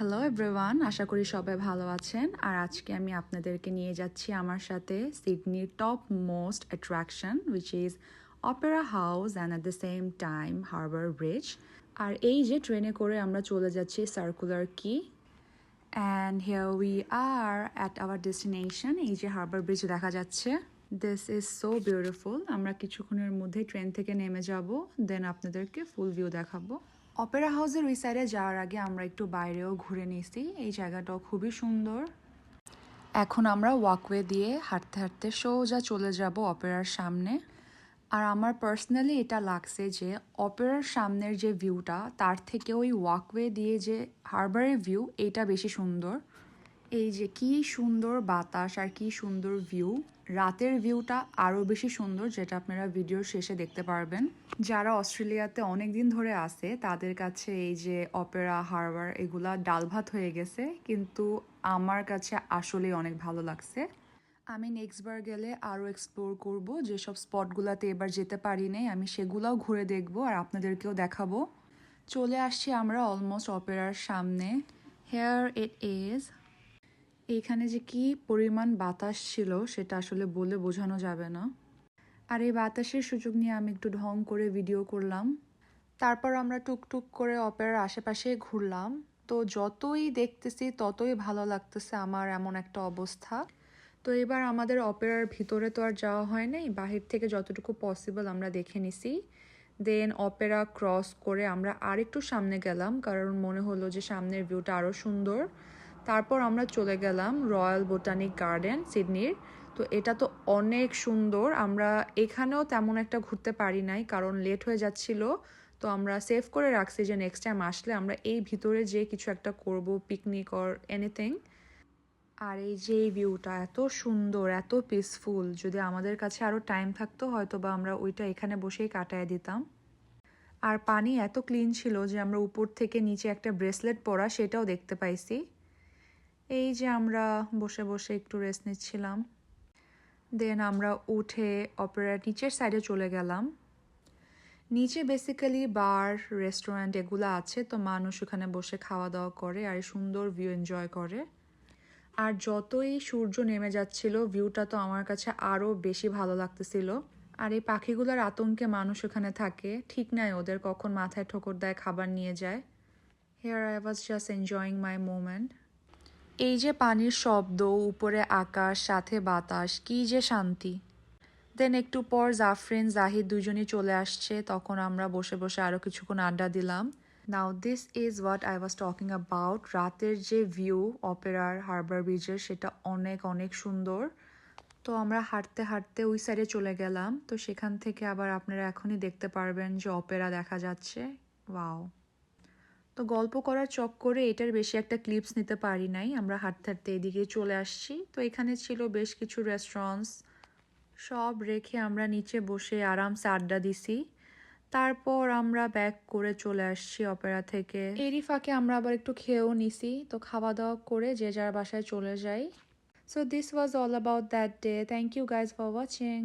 Hello everyone, আশা করি সবাই ভালো আছেন। আর আজকে আমি আপনাদেরকে নিয়ে যাচ্ছি আমার সাথে সিডনির top most attraction which is opera house and at the same time harbour bridge. আর এই যে ট্রেনে করে আমরা চলে যাচ্ছি circular quay, and here we are at our destination. এই যে হারবার ব্রিজ দেখা যাচ্ছে, দিস ইজ সো বিউটিফুল। আমরা কিছুক্ষণের মধ্যে ট্রেন থেকে নেমে যাব, দেন আপনাদেরকে ফুল ভিউ দেখাবো। অপেরা হাউসের ওই সাইডে যাওয়ার আগে আমরা একটু বাইরেও ঘুরে নিয়েছি। এই জায়গাটাও খুবই সুন্দর। এখন আমরা ওয়াকওয়ে দিয়ে হাঁটতে হাঁটতে সোজা চলে যাব অপেরার সামনে। আর আমার পার্সোনালি এটা লাগছে যে অপেরার সামনের যে ভিউটা তার থেকে ওই ওয়াকওয়ে দিয়ে যে হারবারের ভিউ এইটা বেশি সুন্দর। এই যে কি সুন্দর বাতাস আর কি সুন্দর ভিউ। রাতের ভিউটা আরও বেশি সুন্দর, যেটা আপনারা ভিডিওর শেষে দেখতে পারবেন। যারা অস্ট্রেলিয়াতে অনেক দিন ধরে আছে তাদের কাছে এই যে অপেরা হারবার এগুলা ডাল ভাত হয়ে গেছে, কিন্তু আমার কাছে আসলেই অনেক ভালো লাগছে। আমি নেক্সট বার গেলে আরও এক্সপ্লোর করব, যেসব স্পটগুলোতে এবার যেতে পারি নাই আমি সেগুলোও ঘুরে দেখব আর আপনাদেরকেও দেখাবো। চলে আসছি আমরা অলমোস্ট অপেরার সামনে। Here it is. এইখানে যে কি পরিমাণ বাতাস ছিল সেটা আসলে বলে বোঝানো যাবে না। আর এই বাতাসের সুযোগ নিয়ে আমি একটু ঢং করে ভিডিও করলাম। তারপর আমরা টুকটুক করে অপেরার আশেপাশে ঘুরলাম। তো যতই দেখতেছি ততই ভালো লাগতেছে আমার, এমন একটা অবস্থা। তো এবার আমাদের অপেরার ভিতরে তো আর যাওয়া হয় নাই, বাহির থেকে যতটুকু পসিবল আমরা দেখে নিছি। দেন অপেরা ক্রস করে আমরা আরেকটু সামনে গেলাম, কারণ মনে হলো যে সামনের ভিউটা আরও সুন্দর। তারপর আমরা চলে গেলাম রয়্যাল বোটানিক গার্ডেন সিডনির। তো এটা তো অনেক সুন্দর। আমরা এখানেও তেমন একটা ঘুরতে পারি নাই কারণ লেট হয়ে যাচ্ছিল। তো আমরা সেভ করে রাখছি যে নেক্সট টাইম আসলে আমরা এই ভিতরে যে কিছু একটা করব, পিকনিক অর এনিথিং। আর এই যে এই ভিউটা এত সুন্দর, এত পিসফুল, যদি আমাদের কাছে আরও টাইম থাকতো হয়তো বা আমরা ওইটা এখানে বসেই কাটায় দিতাম। আর পানি এত ক্লিন ছিল যে আমরা উপর থেকে নিচে একটা ব্রেসলেট পরা সেটাও দেখতে পাইছি। এই যে আমরা বসে বসে একটু রেস্ট নিচ্ছিলাম। দেন আমরা উঠে অপেরার নিচের সাইডে চলে গেলাম। নিচে বেসিক্যালি বার, রেস্টুরেন্ট এগুলো আছে, তো মানুষ ওখানে বসে খাওয়া দাওয়া করে আর সুন্দর ভিউ এনজয় করে। আর যতই সূর্য নেমে যাচ্ছিল ভিউটা তো আমার কাছে আরও বেশি ভালো লাগতেছিল। আর এই পাখিগুলোর আতঙ্কে মানুষ ওখানে থাকে, ঠিক নাই ওদের কখন মাথায় ঠোকর দেয়, খাবার নিয়ে যায়। Here I was just enjoying my moment. এই যে পানির শব্দ, উপরে আকাশ, সাথে বাতাস, কি যে শান্তি। দেন একটু পর জাফরিন, জাহিদ দুজনই চলে আসছে, তখন আমরা বসে বসে আরও কিছুক্ষণ আড্ডা দিলাম। Now this is what I was talking about. রাতের যে ভিউ অপেরার হারবার ব্রিজের সেটা অনেক অনেক সুন্দর। তো আমরা হাঁটতে হাঁটতে ওই সাইডে চলে গেলাম, তো সেখান থেকে আবার আপনারা এখনই দেখতে পারবেন যে অপেরা দেখা যাচ্ছে। ওয়াও। তো গল্প করার চক্করে এটার বেশি একটা ক্লিপস নিতে পারি নাই, আমরা হাঁটতে হাঁটতে এদিকে চলে আসছি। তো এখানে ছিল বেশ কিছু রেস্টুরেন্টস, সব রেখে আমরা নিচে বসে আরামসে আড্ডা দিছি। তারপর আমরা ব্যাক করে চলে আসছি অপেরা থেকে। এরই ফাঁকে আমরা আবার একটু খেয়েও নিছি, তো খাওয়া দাওয়া করে যে যার বাসায় চলে যাই। So this was all about that day. Thank you guys for watching.